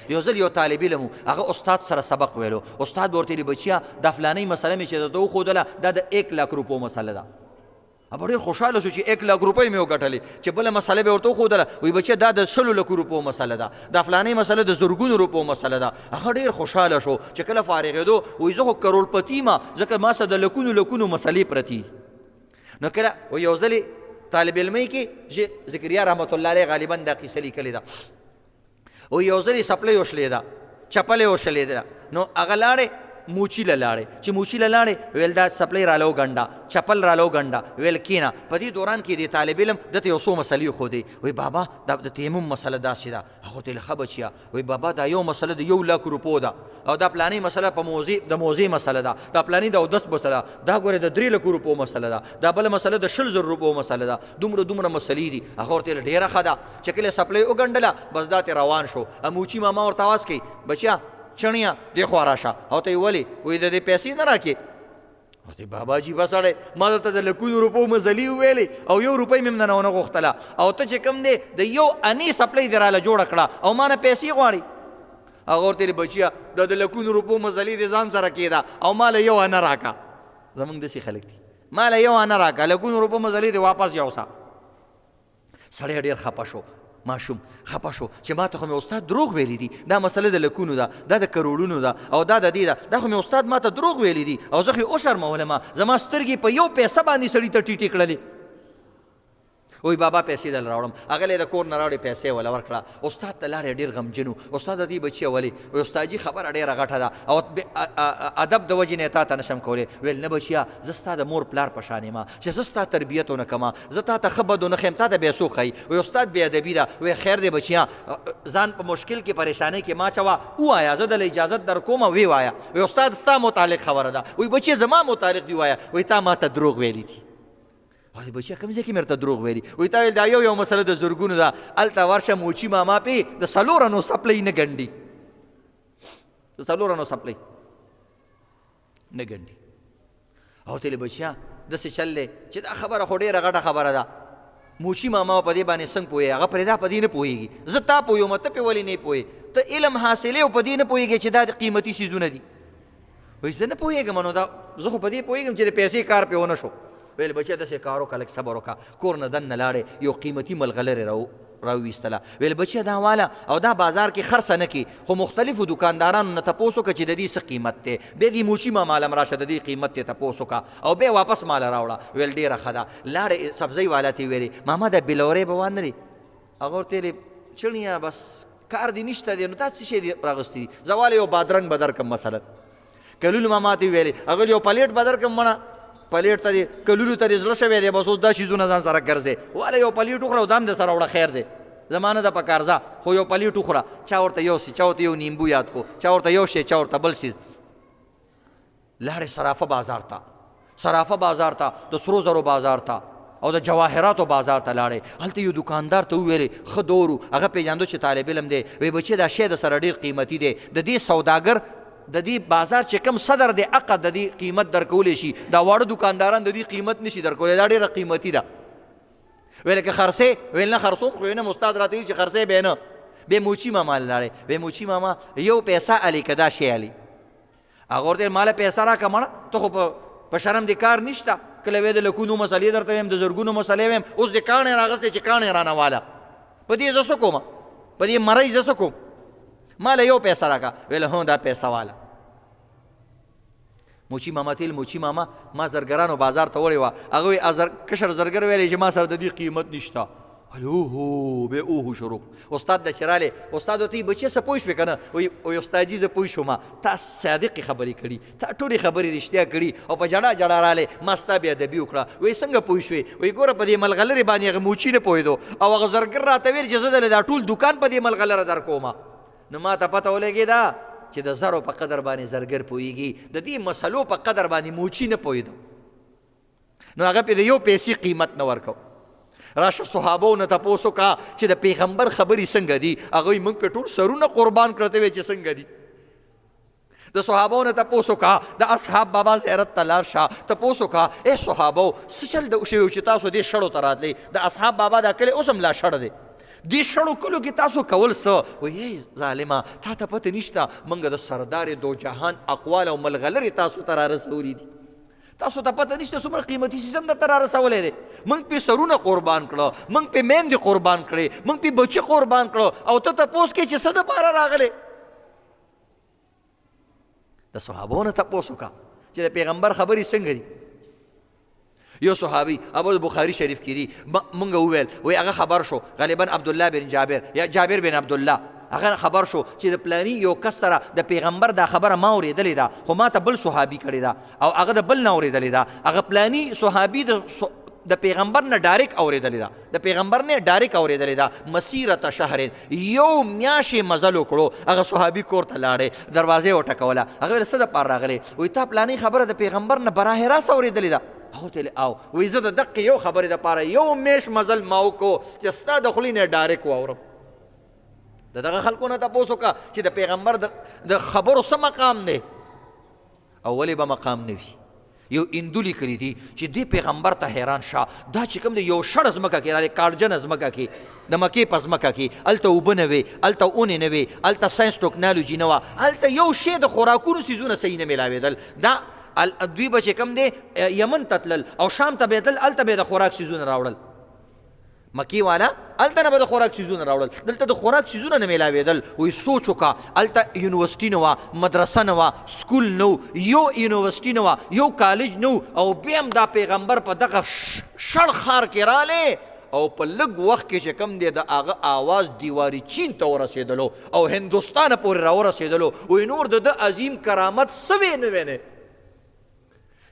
یو ځل یو طالب علم و هغه استاد سره سبق ویلو استاد به ورته ویلي بچیا دا فلانۍ مسله مې چې درته وښودله دا د 1 لک روپو مسله ده ابا ډېر خوشحاله شو چې 1 لک روپۍ مې وګټلې چې بله مسله به ورته وښودله وایي بچیا دا د 100 لکو روپو مسله ده دا فلانۍ مسله د زرګونو روپو مسله ده هغه ډېر خوشحاله شو چې کله فارغېدو وایي زه خو کروړپتي یم ځکه ما سره د لکونو مسلې پرتي نو کله و یو ځلې طالب علمۍ کې ذکریا رحمت الله علیه غالبا دا قصه لیکلې ده و یو ځلې سپلۍ وشلې ده چپلې وشلې ده نو هغه لاړې موچي له لاړې چې موچي له لاړې ویل دا سپلۍ رالو ګنډه چپل رالو ګنډه ویل کینه په دې دوران کې د طالب علم دته یو څو مسلې ښودې وایي بابا دا د تیمم مسله داسې ده هغه ته یې ښه بچیه وایي بابا دا یو مسله د 1 لک روپو ده او دا پلانۍ مسله په موضوع مسله ده دا پلانۍ د اودس مسله دا ګورې د 3 لکو روپو مسله ده دا بله مسله د 100,000 روپو مسله ده دومره مسلې دي هغه ورته ویل ډېره ښه ده چې کله سپلۍ وګنډله بس دا ترې روان شو موچي ماما ورته آواز کوي بچیا چڼیا دې خوا راشه او ته یې ولې وایي د دې پیسې نه راکې ورته بابا جي بس سړی ما درته د لکونو روپو مزلې وویلې او 1 روپۍ مې هم نه ونه غوښتله او ته چې کوم دی د یو انې سپلۍ دې راله جوړه کړه او ما نه پیسې غواړي هغه ورته بچیا د لکونو روپو مزلې دې ځان سره کېده او ما له 1 انه راکړه زمونږ داسې خلک دي ما له 1 انه راکړه لکونو روپو مزلې دې واپس یوسه سړی ډېر خفه شو ماشوم خفه شو چې ما ته خو مې استاد دروغ ویلی دي دا مسله د لکونو ده دا د کروړونو ده او دا د دې ده دا خو مې استاد ما ته دروغ ویلی دي او زه خو یې وشرمولم زما سترګې په یو پیسه باندې سړي ته ټیټې کړلې وایي بابا پیسې دل راوړم هغه له د کور نه راوړې پیسې وله ورکړه استاد ته لاړې ډېر غمجن و استاد دې بچیه ولې وایي استاد جي خبره ډېره غټه ده او ادب د وجې نه تا ته نشم کولی ویل نه بچیه زه ستا د مور پلار په شان یم چې زه ستا تربیت ونه کړم زه تا ته ښه بد ونه ښیم تا ته بیا څوک ښایي وایي استاد بې ادبي ده وایي خیر دی بچیه ځان په مشکل کې پریشانۍ کې ما چوه ووایه زه دله اجازت در کوم ویې وایه وایي استاد ستا متعلق خبره ده وایي بچیه زما متعلق دی وایه وایي تا ما ته دروغ ویلی دي وایي بچیه کوم ځای کې مې درته دروغ ویلي وایي تا ویل دا یو مسله د زرګونو ده هلته ورشه موچي ماما پې د 4 انو سپلۍ نه ګنډي د 4 انو سپلۍ نه ګنډي او ته یې بچیه داسې چل دی چې دا خبره خو ډېره غټه خبره ده موچي ماما په دې باندې څنګه پوهېږي هغه پرې دا په دې نه پوهېږي زه تا پوهېږم ته پې ولې نه پوهې ته علم حاصلې او په دې نه پوهېږې چې دا د قیمتي څیزونه دي وایي زه نه پوهېږم نو دا زه خو په دې پوهېږم چې د پیسې کار پې ونه شو ویل بچیه داسې کار وکړه لږ صبر وکړه کور نه دننه لاړې یو قیمتي ملغلرې راویستله ویل بچیه دا واله او دا بازار کې خرڅه نه کړي خو مختلفو دکاندارانو نه تپوس وکړه چې د دې څه قیمت دی بیا دې موچي ماما له م راشه د دې قیمت یې تپوس وکړه او بیا واپس ماله راوړه ویل ډېره ښه ده لاړې سبزۍ والا ته یې ویلې ماما دا بلورې به وان لري هغه ورته ویلې چڼیه بس کار دې نشته دی نو دا څه شی دې راغوستی دي زه واله یو بادرنګ به درکړم مثلا کلونو ماما ته یې ویلې هغه یو پلیټ به درکړم مړه پلیټ ته دې کلونو ته دې زړه شوی دی بس اوس دا شیزونه ځان سره ګرځې واله یو پلیټ وخوره او دا هم دې سره وړه خیر دی زمانه ده په کار ځه خو یو پلیټ وخوره چا ورته یو سي چا ورته یو نیمبو یاد کو چا ورته یو شی چا ورته بل شي لاړې صرافه بازار ته د سرو زرو بازار ته او د جواهراتو بازار ته لاړې هلته یو دکاندار ته وویلې ښه دور و هغه پېژانده چې طالب علم دی وایي بچې دا شی د سره ډېر قیمتي دی د دې سوداګر د دې بازار چې کوم صدر دی عقد د دې قیمت درکولی شي دا واړه دکانداران د دې قیمت نشي درکولی دا ډېره قیمتي ده ویل که خرڅې ویل نه خرڅوم خو یم استاد راته ویل چې خرڅې بیا نه بیا موچي ماما لاړې وی موچي ماما یو پیسه علي که دا شی علي هغه ورته ماله پیسه راکړه مړه ته خو په شرم دې کار نشته کله وی د لکونو مسلې درته ویم د زرګونو مسلې ویم اوس دې کاڼې راغستې چې کاڼې رانه واله په دې زه څه کوم په دې مرۍ زه څه کوم ماله یو پیسه راکړه ویل هو دا پیسه واله موچي ماما تیل موچي ماما ما زرګرانو بازار ته وړې وه هغه وی کشر زرګر ویلی چې ما سره د دې قیمت نشته اوهو بیا اوهو شروع استاد د چې رالی استاد ورته بچیه څه پوه شوې که نه وایي استاد جي زه پوه شوم تا صادقې خبرې کړي تا ټولې خبرې رښتیا کړي او په جړه جړه رالی ما ستا بې ادبي وکړه وایي څنګه پوه شوې وایي ګوره په دې ملغلرې باندې هغه موچي نه پوهېدو او هغه زرګر راته ویل چې زه دله دا ټول دکان په دې ملغلره در کوم نو ما ته پته ولګېده چې د زرو په قدر باندې زرګر پوهېږي د دې مسلو په قدر باندې موچي نه پوهېدو نو هغه پې د یو پیسې قیمت نه ورکو راشه صحابو نه تپوس وکړه چې د پیغمبر خبرې څنګه دي هغوی موږ پې ټول سرونه قربان کړته وی چې څنګه دي د صحابو نه تپوس وکړه د اصحاب بابا زیارت ته لاړ شه تپوس وکړه ای صحابو څه چل شوي چې تاسو دې شړو ته راتلئ د اصحاب بابا دا کلی اوس هم لا شړ دی دې شړو کلو کې تاسو کول څه وایي ظالمه تا ته پته نشته موږ د سردار دو جهان اقوال او ملغلرې تاسو ته رارسولي دي تاسو ته پته نشته څومره قیمتي سیزم درته رارسولی دی موږ پې سرونه قربان کړه موږ پې میندې قربان کړې موږ پې بچي قربان کړه او ته تپوس کې چې څه دپاره راغلی د صحابو نه تپوس وکړه چې د پیغمبر خبرې څنګه دي یو صحابي ابو بخاری شریف کې دي مونږ وویل وایي هغه خبر شو غالبا عبدالله بن جابر یا جابر بن عبدالله هغه خبر شو چې د پلاني یو کس سره د پیغمبر دا خبره ما اورېدلې ده خو ما ته بل صحابي کړې ده او هغه د بل نه اورېدلې ده هغه پلاني صحابي د پیغمبر نه ډایرک اورېدلې ده د پیغمبر نه ډایرک اورېدلې ده مسیرت شهر یو میاشې مزل وکړو هغه صحابي کور ته لاړې دروازې وټکوله هغه ویل څه دپاره راغلی وایي تا پلاني خبره د پیغمبر نه براه راست اورېدلې ده هغه ته او وایي زه د دقې یو خبرې دپاره یو میاشت مزل ما وکړو چې ستا د خولې نه ډایرک واورم د دغه خلکو نه تپوس وکړه چې د پیغمبر د خبرو څه مقام دی او ولې به مقام نه وي یو اندو لیکلي دي چې دې پیغمبر ته حیران شه دا چې کوم دی یو شړ ځمکه کې راغلی کارجن ځمکه کې د مکې په ځمکه کې هلته اوبه نه وې هلته اونې نه وې هلته ساینس ټکنالوجي نه وه هلته یو شی د خوراکونو څیزونه صحیح نه میلاوېدل دا دوی به چې کوم دی یمن ته تلل او شام ته به یې تلل هلته به یې د خوراک څیزونه راوړل مکی والا هلته نه به د خوراک څیزونه راوړل دلته د خوراک څیزونه نه میلاوېدل وایي سوچ وکړه هلته یونیورسټي نه وه مدرسه نه وه سکول نه یو یونیورسټي نه وه یو کالج نه او بیا هم دا پیغمبر په دغه شړ ښار کې رالی او په لږ وخت کې چې کوم دی د هغه آواز دیواري چین ته ورسېدلو او هندوستان پورې راورسېدلو وایي نور د ده عظیم کرامت څه وی نه وینې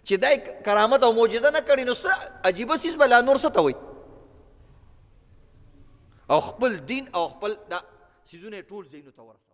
چې دا کرامت او معجزه نه کړي نو څه عجیبه څیز به لا نور څه ته وایي او خپل دین او خپل دا سیزونه ټول ځایونو ته ورسوي